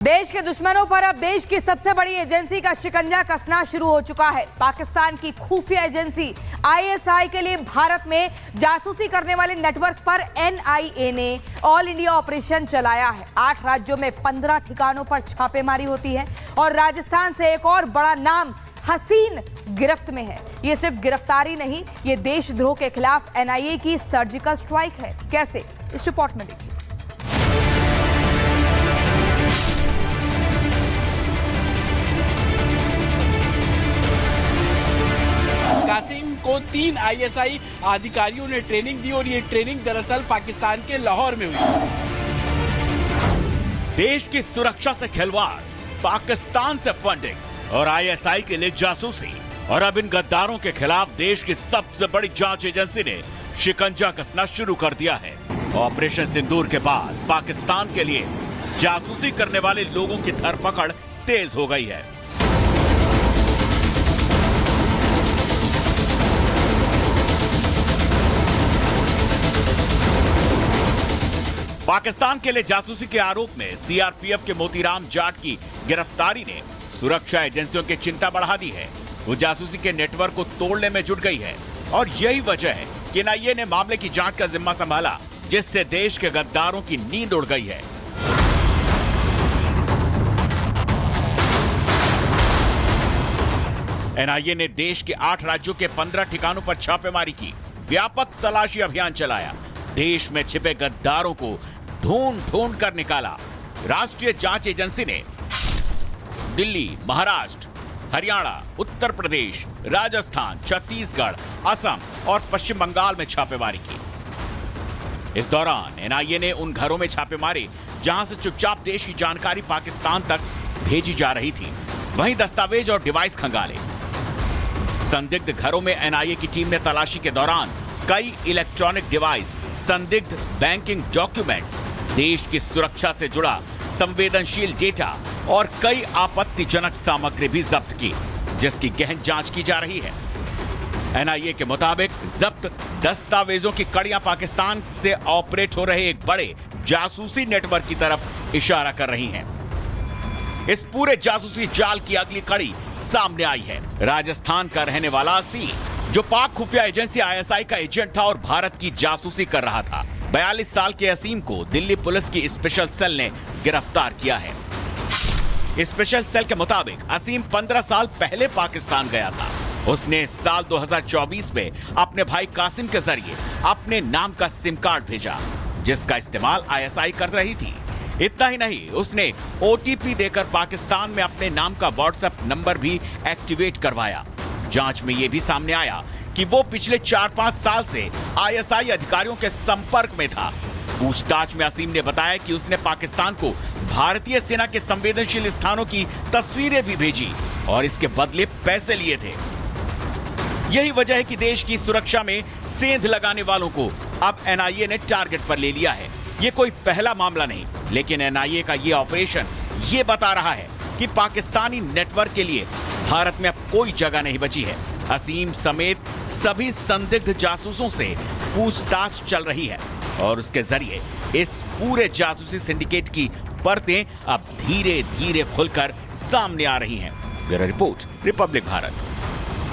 देश के दुश्मनों पर अब देश की सबसे बड़ी एजेंसी का शिकंजा कसना शुरू हो चुका है। पाकिस्तान की खुफिया एजेंसी आईएसआई के लिए भारत में जासूसी करने वाले नेटवर्क पर एनआईए ने ऑल इंडिया ऑपरेशन चलाया है। 8 राज्यों में 15 ठिकानों पर छापेमारी होती है और राजस्थान से एक और बड़ा नाम हसीन गिरफ्त में है। ये सिर्फ गिरफ्तारी नहीं, ये देशद्रोह के खिलाफ एनआईए की सर्जिकल स्ट्राइक है। कैसे, इस रिपोर्ट में देखिए। कासिम को 3 आईएसआई अधिकारियों ने ट्रेनिंग दी और ये ट्रेनिंग दरअसल पाकिस्तान के लाहौर में हुई। देश की सुरक्षा से खिलवाड़, पाकिस्तान से फंडिंग और आईएसआई के लिए जासूसी, और अब इन गद्दारों के खिलाफ देश की सबसे बड़ी जांच एजेंसी ने शिकंजा कसना शुरू कर दिया है। ऑपरेशन सिंदूर के बाद पाकिस्तान के लिए जासूसी करने वाले लोगों की धरपकड़ तेज हो गई है। पाकिस्तान के लिए जासूसी के आरोप में सीआरपीएफ के मोतीराम जाट की गिरफ्तारी ने सुरक्षा एजेंसियों की चिंता बढ़ा दी है। वो जासूसी के नेटवर्क को तोड़ने में जुट गई है और यही वजह है कि एनआईए ने मामले की जांच का जिम्मा संभाला, जिससे देश के गद्दारों की नींद उड़ गई है। एनआईए ने देश के 8 राज्यों के 15 ठिकानों पर छापेमारी की, व्यापक तलाशी अभियान चलाया, देश में छिपे गद्दारों को ढूंढ कर निकाला। राष्ट्रीय जांच एजेंसी ने दिल्ली, महाराष्ट्र, हरियाणा, उत्तर प्रदेश, राजस्थान, छत्तीसगढ़, असम और पश्चिम बंगाल में छापेमारी की। इस दौरान एनआईए ने उन घरों में छापे मारे जहां से चुपचाप देश की जानकारी पाकिस्तान तक भेजी जा रही थी, वहीं दस्तावेज और डिवाइस खंगाले। संदिग्ध घरों में एनआईए की टीम ने तलाशी के दौरान कई इलेक्ट्रॉनिक डिवाइस, संदिग्ध बैंकिंग डॉक्यूमेंट्स, देश की सुरक्षा से जुड़ा संवेदनशील डेटा और कई आपत्तिजनक सामग्री भी जब्त की, जिसकी गहन जांच की जा रही है। एनआईए के मुताबिक जब्त दस्तावेजों की कड़ियां पाकिस्तान से ऑपरेट हो रहे एक बड़े जासूसी नेटवर्क की तरफ इशारा कर रही हैं। इस पूरे जासूसी जाल की अगली कड़ी सामने आई है। राजस्थान का रहने वाला असीम, जो पाक खुफिया एजेंसी आईएसआई का एजेंट था और भारत की जासूसी कर रहा था। 42 साल के असीम को दिल्ली पुलिस की स्पेशल सेल ने गिरफ्तार किया है। स्पेशल सेल के मुताबिक असीम 15 साल पहले पाकिस्तान गया था। उसने साल 2024 में अपने भाई कासिम के जरिए अपने नाम का सिम कार्ड भेजा, जिसका इस्तेमाल आईएसआई कर रही थी। इतना ही नहीं, उसने ओटीपी देकर पाकिस्तान में अपने नाम का व्हाट्सएप नंबर भी एक्टिवेट करवाया। जांच में यह भी सामने आया कि वो पिछले 4-5 साल से आईएसआई अधिकारियों के संपर्क में था। पूछताछ में असीम ने बताया कि उसने पाकिस्तान को भारतीय सेना के संवेदनशील स्थानों की तस्वीरें भी भेजी और इसके बदले पैसे लिए थे। यही वजह है कि देश की सुरक्षा में सेंध लगाने वालों को अब एनआईए ने टारगेट पर ले लिया है। ये कोई पहला मामला नहीं, लेकिन एनआईए का ये ऑपरेशन ये बता रहा है कि पाकिस्तानी नेटवर्क के लिए भारत में अब कोई जगह नहीं बची है। असीम समेत सभी संदिग्ध जासूसों से पूछताछ चल रही है और उसके जरिए इस पूरे जासूसी सिंडिकेट की परतें अब धीरे धीरे खुलकर सामने आ रही हैं। Bureau report, Republic Bharat.